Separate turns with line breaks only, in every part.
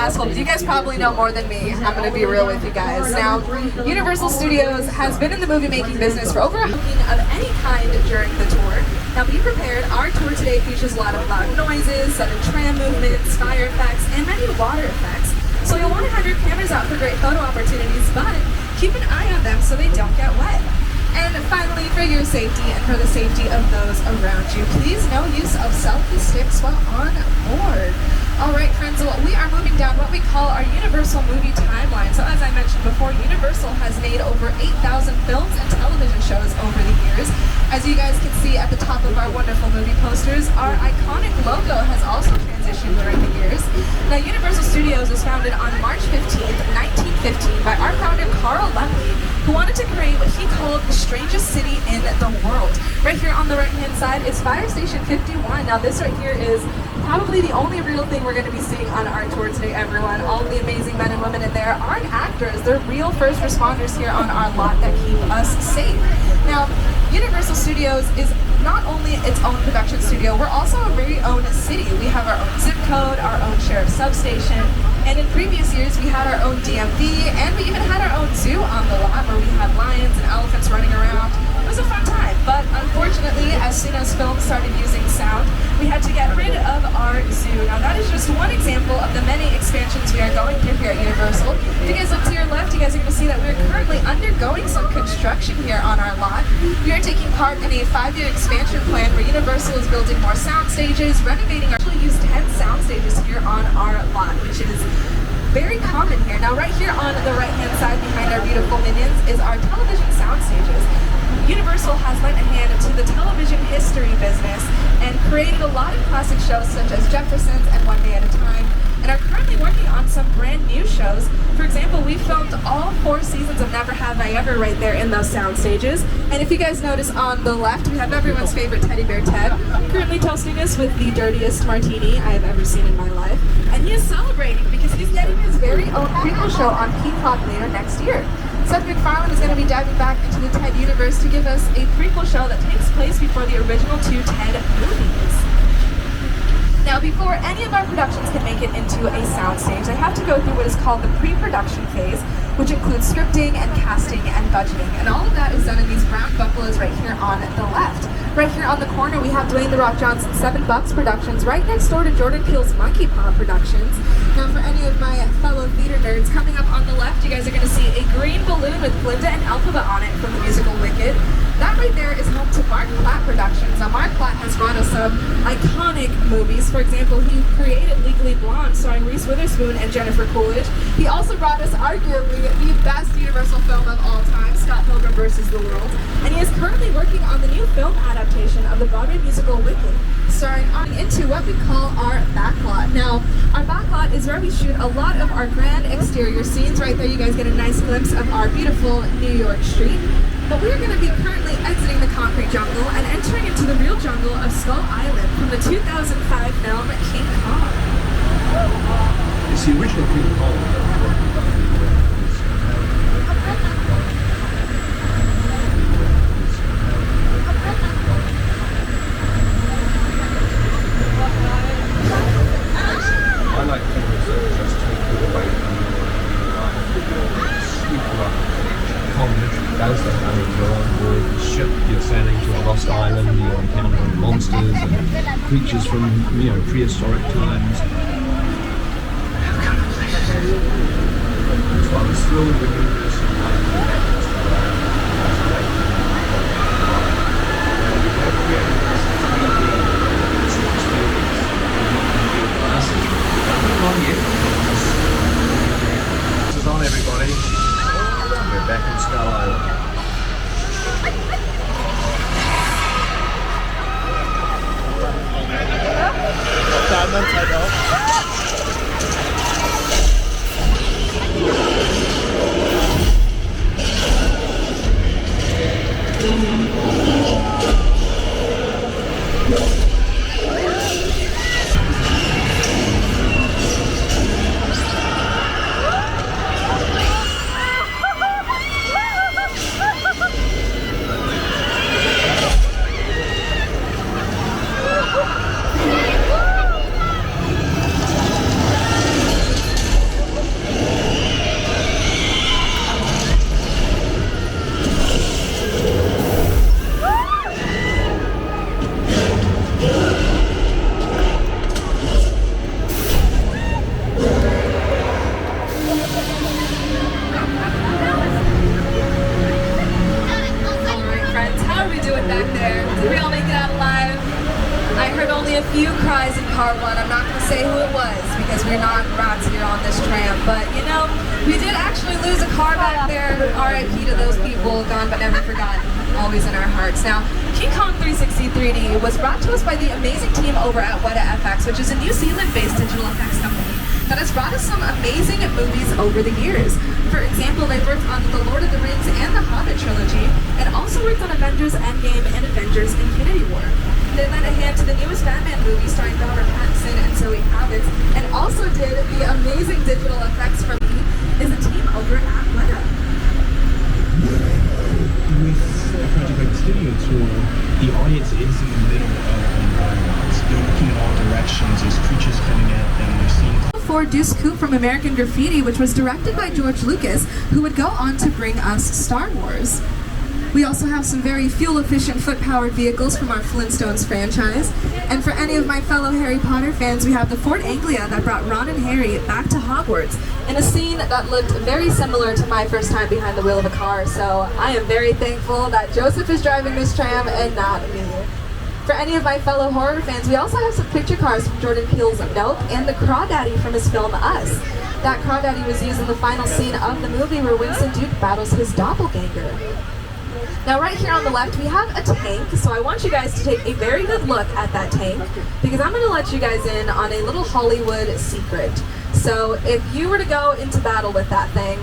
Assholes, you guys probably know more than me. I'm gonna be real with you guys. Now, Universal Studios has been in the movie making business for over a booking of any kind during the tour. Now be prepared, our tour today features a lot of loud noises, sudden tram movements, fire effects, and many water effects. So you'll want to have your cameras out for great photo opportunities, but keep an eye on them so they don't get wet. And finally, for your safety and for the safety of those around you, please no use of selfie sticks while on board. Alright friends, well, we are moving down what we call our Universal movie timeline. So as I mentioned before, Universal has made over 8,000 films and television shows over the years. As you guys can see at the top of our wonderful movie posters, our iconic logo has also transitioned during the years. Now Universal Studios was founded on March 15th, 1915 by our founder Carl Lumbly, who wanted to create what he called the strangest city in the world. Right here on the right hand side is Fire Station 51. Now this right here is probably the only real thing we're going to be seeing on our tour today, everyone. All of the amazing men and women in there aren't actors. They're real first responders here on our lot that keep us safe. Now, Universal Studios is not only its own production studio, we're also a very own city. We have our own zip code, our own sheriff's substation, and in previous years we had our own DMV, and we even had our own zoo on the lot where we had lions and elephants running around. It was a fun time, but unfortunately, as soon as films started using sound, we had to get rid of our zoo. Now that is just one example of the many expansions we are going through here at Universal. If you guys look to your left, you guys are going to see that we are currently undergoing some construction here on our lot. We are taking part in a 5-year expansion plan where Universal is building more sound stages, renovating. Actually used 10 sound stages here on our lot, which is very common here. Now right here on the right hand side behind our beautiful minions is our television sound stages. Universal has lent a hand to the television history business and created a lot of classic shows such as Jeffersons and One Day at a Time, and are currently working on some brand new shows. For example, we filmed all 4 seasons of Never Have I Ever right there in those sound stages. And if you guys notice on the left, we have everyone's favorite teddy bear, Ted, currently toasting us with the dirtiest martini I have ever seen in my life. And he is celebrating because he's getting his very own prequel show on Peacock later next year. Seth MacFarlane is going to be diving back into the Ted universe to give us a prequel show that takes place before the original 2 Ted movies. Now, before any of our productions can make it into a soundstage, they have to go through what is called the pre-production phase, which includes scripting and casting and budgeting. And all of that is done in these brown buffaloes right here on the left. Right here on the corner, we have Dwayne "The Rock" Johnson's 7 Bucks Productions, right next door to Jordan Peele's Monkey Paw Productions. Now, for any of my fellow theater nerds, coming up on the left, you guys are going to see a green balloon with Glinda and Elphaba on it from the musical Wicked. That right there is home to Mark Platt Productions. Now, Mark Platt has brought us some iconic movies. For example, he created Legally Blonde, starring Reese Witherspoon and Jennifer Coolidge. He also brought us arguably the best Universal film of all time, Scott Pilgrim vs. the World. And he is currently working on the new film adaptation of the Broadway musical Wicked, starring into what we call our backlot. Now, our backlot is where we shoot a lot of our grand exterior scenes. Right there, you guys get a nice glimpse of our beautiful New York street. But we are going to be currently exiting the concrete jungle and entering into the real jungle of Skull Island from the 2005 film King Kong.
It's the original King Kong. I like things that just take you away from your sweep you up. Kong literally does that. I mean, you're on board the ship, you're sailing to a lost island, you're encountering monsters and creatures from, prehistoric times. So I was thrilled with Universal. This is on, everybody. We're back in Skull Island.
here on this tram. But you know, we did actually lose a car back there. RIP to those people, gone but never forgotten, always in our hearts. Now, King Kong 360 3D was brought to us by the amazing team over at Weta FX, which is a New Zealand-based digital effects company that has brought us some amazing movies over the years. For example, they've worked on The Lord of the Rings and The Hobbit trilogy, and also worked on Avengers Endgame and Avengers Infinity War. They lent a hand to the newest Batman movie starring Robert Pattinson and Zoe Kravitz, and also did the amazing digital effects from me is a team over at Weta.
With a project like the studio tour, the audience is in the middle of the environment. They're looking in all directions, there's creatures coming at them, they're seeing
For Deuce Coupe from American Graffiti, which was directed by George Lucas, who would go on to bring us Star Wars. We also have some very fuel-efficient foot-powered vehicles from our Flintstones franchise. And for any of my fellow Harry Potter fans, we have the Ford Anglia that brought Ron and Harry back to Hogwarts in a scene that looked very similar to my first time behind the wheel of a car. So I am very thankful that Joseph is driving this tram and not me. For any of my fellow horror fans, we also have some picture cars from Jordan Peele's Nope and the Crawdaddy from his film Us. That Crawdaddy was used in the final scene of the movie where Winston Duke battles his doppelganger. Now right here on the left we have a tank, so I want you guys to take a very good look at that tank because I'm going to let you guys in on a little Hollywood secret. So if you were to go into battle with that thing,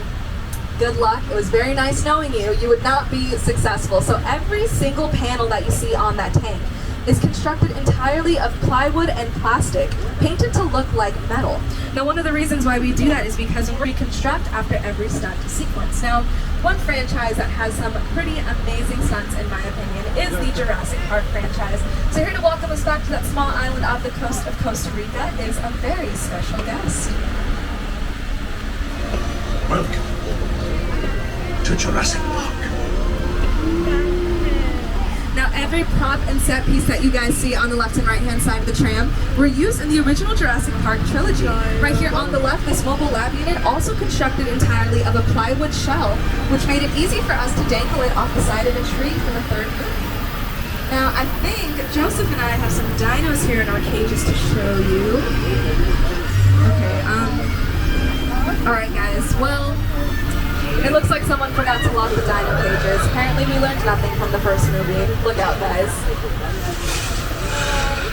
good luck. It was very nice knowing you. You would not be successful. So every single panel that you see on that tank is constructed entirely of plywood and plastic, painted to look like metal. Now, one of the reasons why we do that is because we reconstruct after every stunt sequence. Now, one franchise that has some pretty amazing stunts, in my opinion, is the Jurassic Park franchise. So here to welcome us back to that small island off the coast of Costa Rica is a very special guest.
Welcome to Jurassic Park.
Now, every prop and set piece that you guys see on the left and right hand side of the tram were used in the original Jurassic Park trilogy. Right here on the left, this mobile lab unit also constructed entirely of a plywood shell, which made it easy for us to dangle it off the side of a tree for the third movie. Now, I think Joseph and I have some dinos here in our cages to show you. Okay, alright guys, well, it looks like someone forgot to lock the dino cages. Apparently we learned nothing from the first movie. Look out, guys.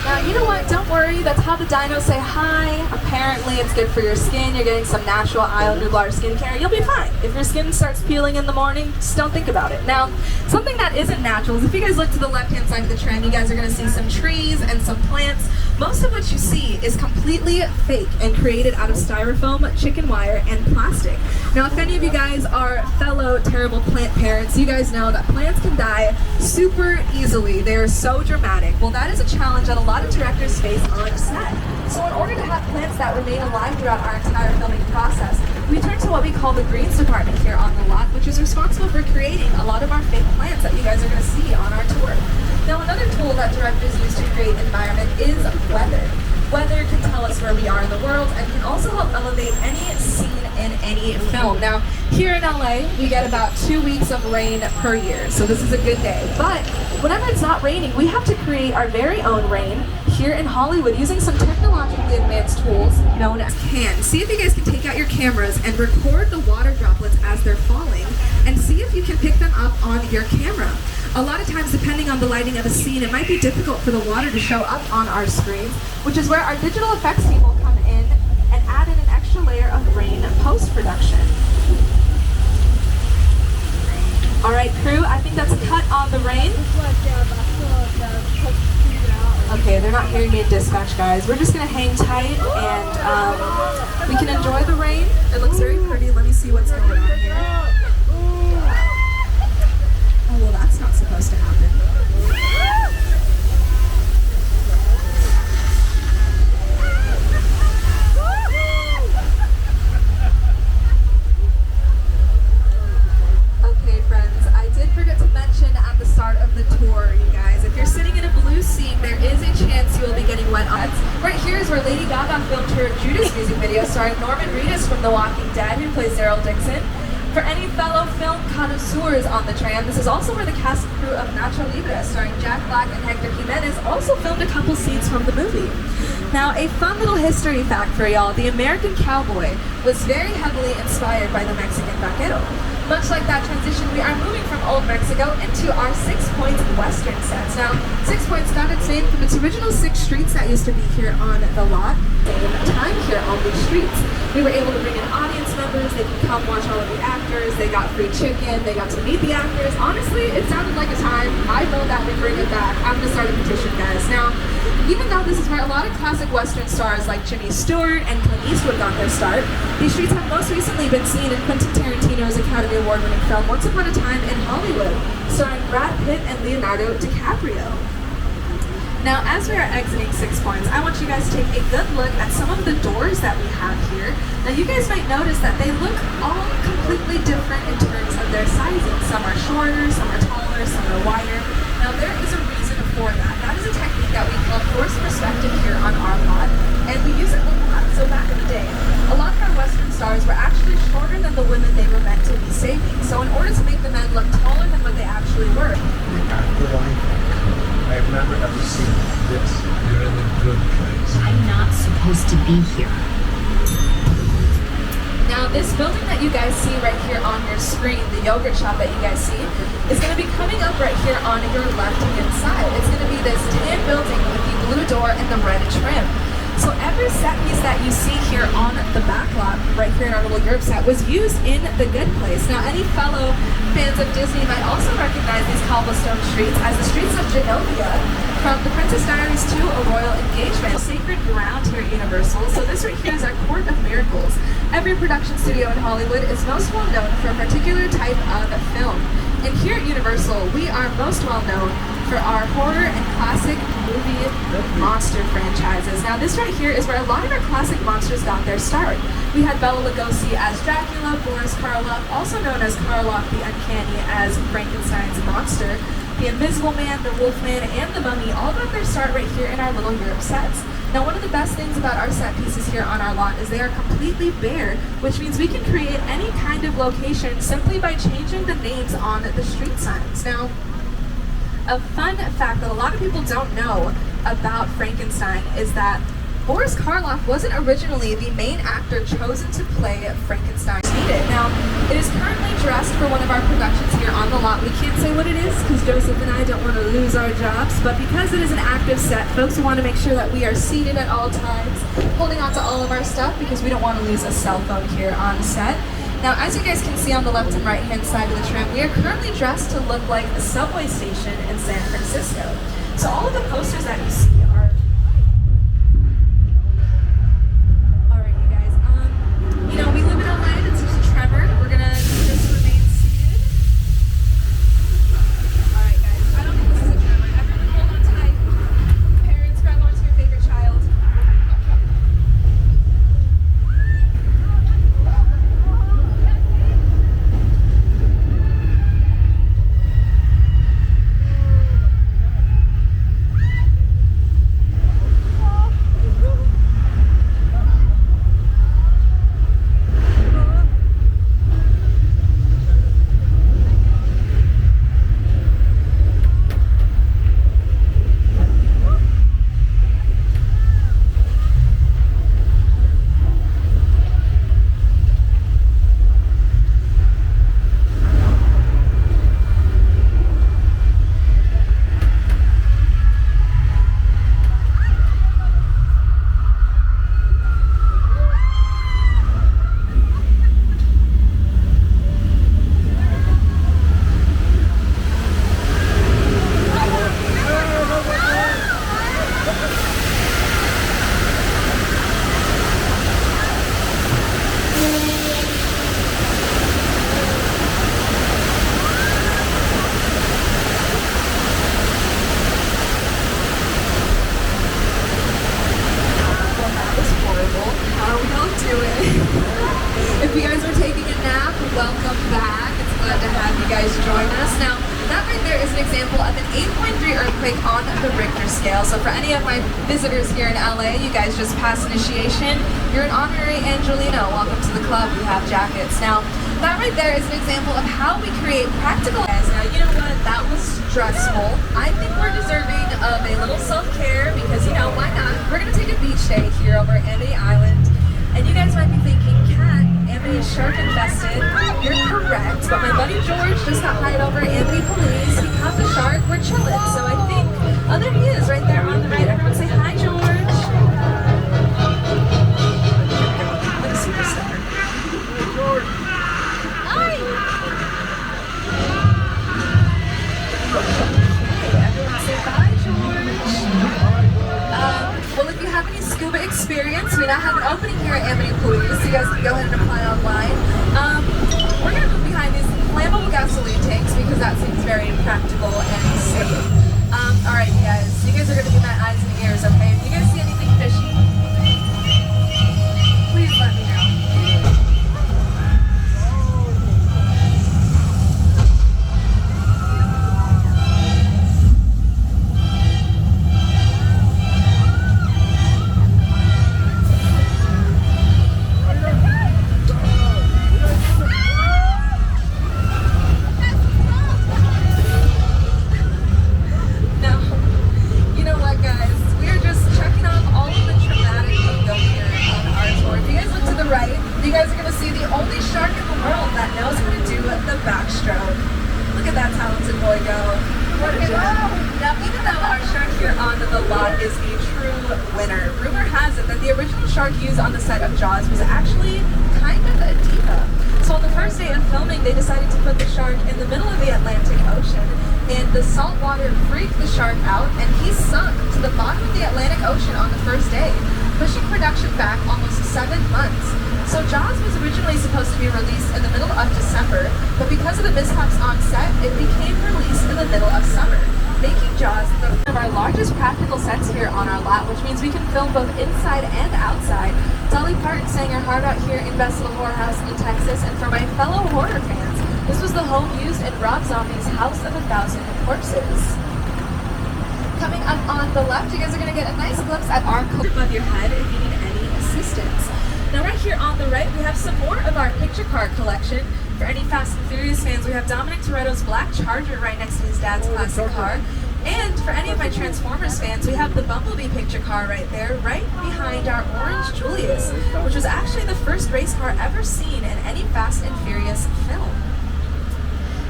Now, you know what? Don't worry. That's how the dinos say hi. Apparently it's good for your skin. You're getting some natural Isle Nublar skincare. You'll be fine. If your skin starts peeling in the morning, just don't think about it. Now, something that isn't natural is if you guys look to the left-hand side of the tram, you guys are going to see some trees and some plants. Most of what you see is completely fake and created out of styrofoam, chicken wire, and plastic. Now, if any of you guys are fellow terrible plant parents, you guys know that plants can die super easily. They are so dramatic. Well, that is a challenge that a lot of directors face on set. So in order to have plants that remain alive throughout our entire filming process, we turn to what we call the greens department here on the lot, which is responsible for creating a lot of our fake plants that you guys are going to see on our tour. Now, another tool that directors use to create environment is weather. Weather can tell us where we are in the world and can also help elevate any scene in any film. Now, here in LA, we get about 2 weeks of rain per year, so this is a good day. But whenever it's not raining, we have to create our very own rain here in Hollywood using some technologically advanced tools known as cans. See if you guys can take out your cameras and record the water droplets as they're falling and see if you can pick them up on your camera. A lot of times, depending on the lighting of a scene, it might be difficult for the water to show up on our screens, which is where our digital effects team will come in and add in an extra layer of rain post-production. All right, crew, I think that's a cut on the rain. Okay, they're not hearing me in dispatch, guys. We're just gonna hang tight and we can enjoy the rain. It looks very pretty. Let me see what's going on here. Oh, well, that's not supposed to happen. Okay, friends, I did forget to mention at the start of the tour, you guys, if you're sitting in a blue seat, there is a chance you will be getting wet on. Right here is where Lady Gaga filmed her Judas music video starring Norman Reedus from The Walking Dead, who plays Daryl Dixon. For any fellow film connoisseurs on the tram, this is also where the cast and crew of Nacho Libre, starring Jack Black and Hector Jimenez, also filmed a couple scenes from the movie. Now, a fun little history fact for y'all, the American cowboy was very heavily inspired by the Mexican vaquero. Much like that transition, we are moving from Old Mexico into our 6 Points Western sets. Now, 6 Points got its name from its original 6 streets that used to be here on the lot. Same time here on these streets. We were able to bring in audience members, they could come watch all of the actors, they got free chicken, they got to meet the actors. Honestly, it sounded like a time. I know that we bring it back. I'm gonna start a petition, guys. Now, even though this is where a lot of classic Western stars like Jimmy Stewart and Clint Eastwood got their start, these streets have most recently been seen in Quentin Tarantino's Academy Award-winning film Once Upon a Time in Hollywood, starring Brad Pitt and Leonardo DiCaprio. Now, as we are exiting 6 Points, I want you guys to take a good look at some of the doors that we have here. Now, you guys might notice that they look all completely different in terms of their sizing. Some are shorter, some are taller, some are wider. Now, there is a reason for that. That is a technique that we call forced perspective here on our lot, and we use it a lot. So back in the day, a lot of our Western stars were actually shorter than the women they were meant to be saving. So in order to make the men look taller than what they actually were,
After I've never ever seen this. You're in the good place.
I'm not supposed to be here.
now this building that you guys see right here on your screen, the yogurt shop that you guys see, is going to be coming up right here on your left-hand side. It's going to be this tan building with the blue door and the red trim. So every set piece that you see here on the back lot, right here in our little Europe set, was used in The Good Place. Now, any fellow fans of Disney might also recognize these cobblestone streets as the streets of Genovia, from The Princess Diaries to A Royal Engagement. Sacred ground here at Universal. So this right here is our Court of Miracles. Every production studio in Hollywood is most well known for a particular type of film. And here at Universal, we are most well known for our horror and classic movie monster franchises. Now this right here is where a lot of our classic monsters got their start. We had Bela Lugosi as Dracula, Boris Karloff, also known as Karloff the Uncanny, as Frankenstein's monster, the Invisible Man, the Wolfman, and the Mummy all got their start right here in our little Europe sets. Now one of the best things about our set pieces here on our lot is they are completely bare, which means we can create any kind of location simply by changing the names on the street signs. Now, a fun fact that a lot of people don't know about Frankenstein is that Boris Karloff wasn't originally the main actor chosen to play Frankenstein. Now, it is currently dressed for one of our productions here on the lot. We can't say what it is because Joseph and I don't want to lose our jobs, but because it is an active set, folks want to make sure that we are seated at all times, holding on to all of our stuff because we don't want to lose a cell phone here on set. Now, as you guys can see on the left and right hand side of the tram, we are currently dressed to look like a subway station in San Francisco. So all of the posters that you see are... Alright, you guys, you know, we live in LA, it's just a tremor. We're gonna just remain seated. Alright, guys, I don't think this is a tremor. Everyone hold on tight. Parents, grab onto your favorite child. If you guys are taking a nap, welcome back. It's glad to have you guys join us. Now, that right there is an example of an 8.3 earthquake on the Richter scale. So for any of my visitors here in LA, you guys just passed initiation. You're an honorary Angelino. Welcome to the club. We have jackets. Now, That right there is an example of how we create practical. Guys, now you know what? That was stressful. I think we're deserving of a little self-care because, you know, why not? We're gonna take a beach day here over at Amity Island. And you guys might be thinking, Kat, Amity is shark infested. You're correct, but my buddy George just got hired over at Amity Police. He caught the shark. We're chilling. So I think, oh, there he is right there on the right. Everyone say hi, George. What a superstar.
George.
Hi. Okay, everyone say bye, George. Well, if you have any scuba experience, we now have an opening here at Amity Police. You guys can go ahead and apply online. We're going to move behind these flammable gasoline tanks because that seems very practical and safe. Alright, you guys are going to be my eyes and ears, okay? If you guys see anything fishy, please let me know. On the set of Jaws was actually kind of a diva. So on the first day of filming, they decided to put the shark in the middle of the Atlantic Ocean, and the salt water freaked the shark out, and he sunk to the bottom of the Atlantic Ocean on the first day, pushing production back almost 7 months. So Jaws was originally supposed to be released in the middle of December, but because of the mishaps on set, it became released in the middle of summer, making Jaws one of our largest practical sets here on our lot, which means we can film both inside and outside. Dolly Parton sang her heart out here in Best Little Whorehouse in Texas, and for my fellow horror fans, this was the home used in Rob Zombie's House of a Thousand Corpses. Coming up on the left, you guys are going to get a nice glimpse at our coat above your head if you need any assistance. Now right here on the right, we have some more of our picture car collection. For any Fast and Furious fans, we have Dominic Toretto's black Charger right next to his dad's classic car. And for any of my Transformers fans, we have the Bumblebee picture car right there, right behind our orange Julius, which was actually the first race car ever seen in any Fast and Furious film.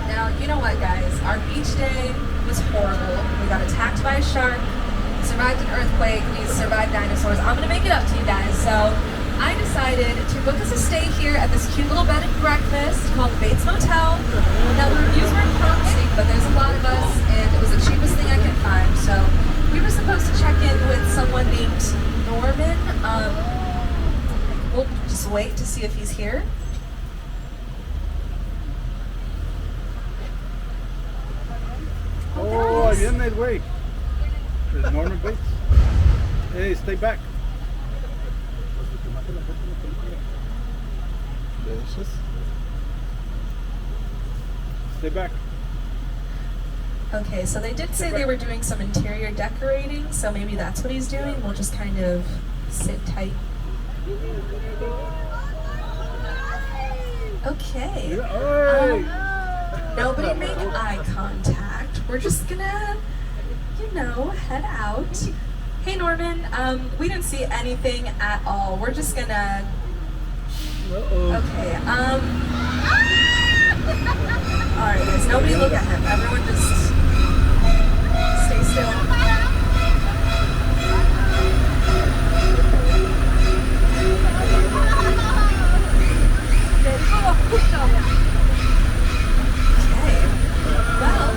Now, you know what, guys? Our beach day was horrible. We got attacked by a shark, survived an earthquake, we survived dinosaurs. I'm going to make it up to you guys, so I decided to book us a stay here at this cute little bed and breakfast called Bates Motel. Now the reviews weren't promising, but there's a lot of us, and it was the cheapest thing I could find. So we were supposed to check in with someone named Norman. We'll just wait to see if he's here.
Oh, ahí viene el güey. There's Norman Bates. Hey, stay back. Stay back.
Okay, so they did say they were doing some interior decorating, so maybe that's what he's doing. We'll just kind of sit tight. Okay. Nobody make eye contact. We're just gonna, you know, head out. Hey Norman, we didn't see anything at all. We're just gonna. Okay, alright guys, nobody look at him. Everyone just stay still. Okay, well,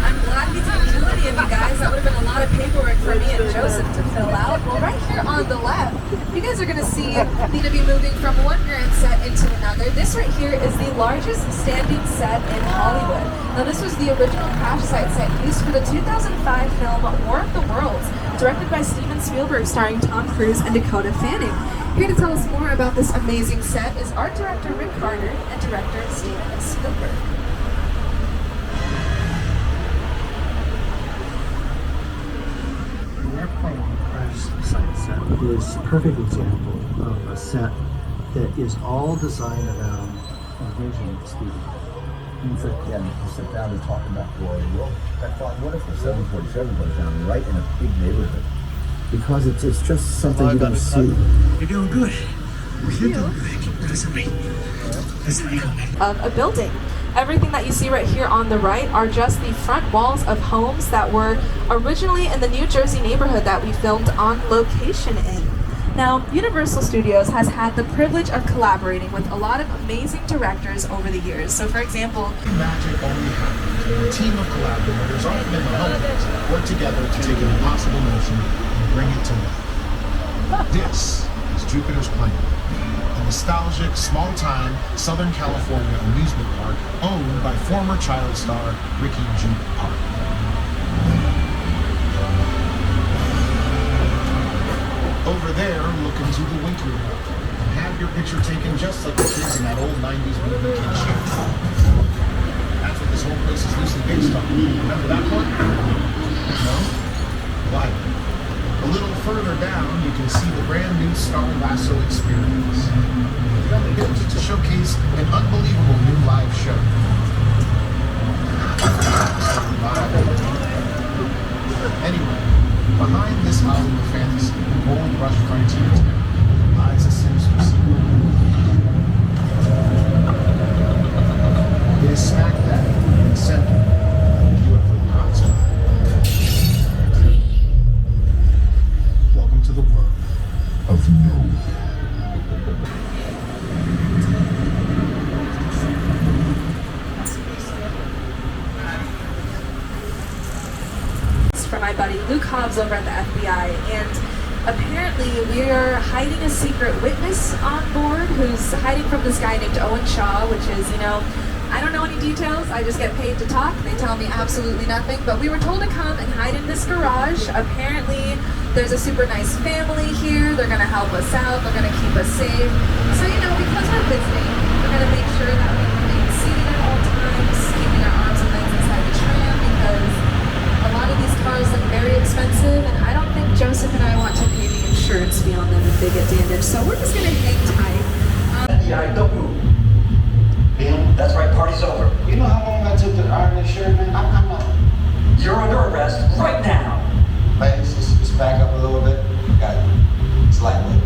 I'm glad he didn't kill any of you guys. That would have been a lot of paperwork for me and Joseph to fill out. Well, right here on the left, you guys are going to see me to be moving from one grand set into another. This right here is the largest standing set in Hollywood. Now this was the original crash site set used for the 2005 film War of the Worlds, directed by Steven Spielberg, starring Tom Cruise and Dakota Fanning. Here to tell us more about this amazing set is art director Rick Carter and director Steven Spielberg.
Site set is a perfect example of a set that is all designed around
vision, Steve. You sit down and talk about, boy, well, I thought, what if the 747 goes down right in a big neighborhood? Because it's just something you don't see.
You're doing good. You're doing good. Keep noticing me. Listen, coming.
Of a building. Everything that you see right here on the right are just the front walls of homes that were originally in the New Jersey neighborhood that we filmed on location in. Now, Universal Studios has had the privilege of collaborating with a lot of amazing directors over the years. So, for example,
magic only happens when a team of collaborators, often in the hundreds, work together to take an impossible notion and bring it to life. This is Jupiter's Planet, a nostalgic, small-time Southern California amusement park owned by former child star Ricky Jupe Park. Over there, look into the Winky Room and have your picture taken just like the kids in that old 90s movie Kid Show. That's what this whole place is loosely based on. Remember that part? No? Why? A little further down, you can see the brand new Star Lasso experience. Built to showcase an unbelievable new live show. Anyway, behind this Hollywood fantasy, gold rush frontier town, lies a sinister secret. It is smack dab in the center of the beautiful hotspot. Welcome to the world of no.
for my buddy Luke Hobbs over at the FBI, and apparently we are hiding a secret witness on board who's hiding from this guy named Owen Shaw, which is, I don't know any details, I just get paid to talk. They tell me absolutely nothing, but we were told to come and hide in this garage. Apparently there's a super nice family here, they're gonna help us out, they're gonna keep us safe. So, because we're visiting, we're gonna make sure that we remain seated at all times, keeping our arms and legs inside the tram, because a lot of these cars look very expensive, and I don't think Joseph and I want to pay the insurance fee on them if they get damaged, so we're just gonna hang tight.
Yeah, don't move. That's right, party's over.
You know how long I took to iron this shirt, man? I'm not.
You're under arrest right now.
Ladies, just back up a little bit. Got it. It's lightweight.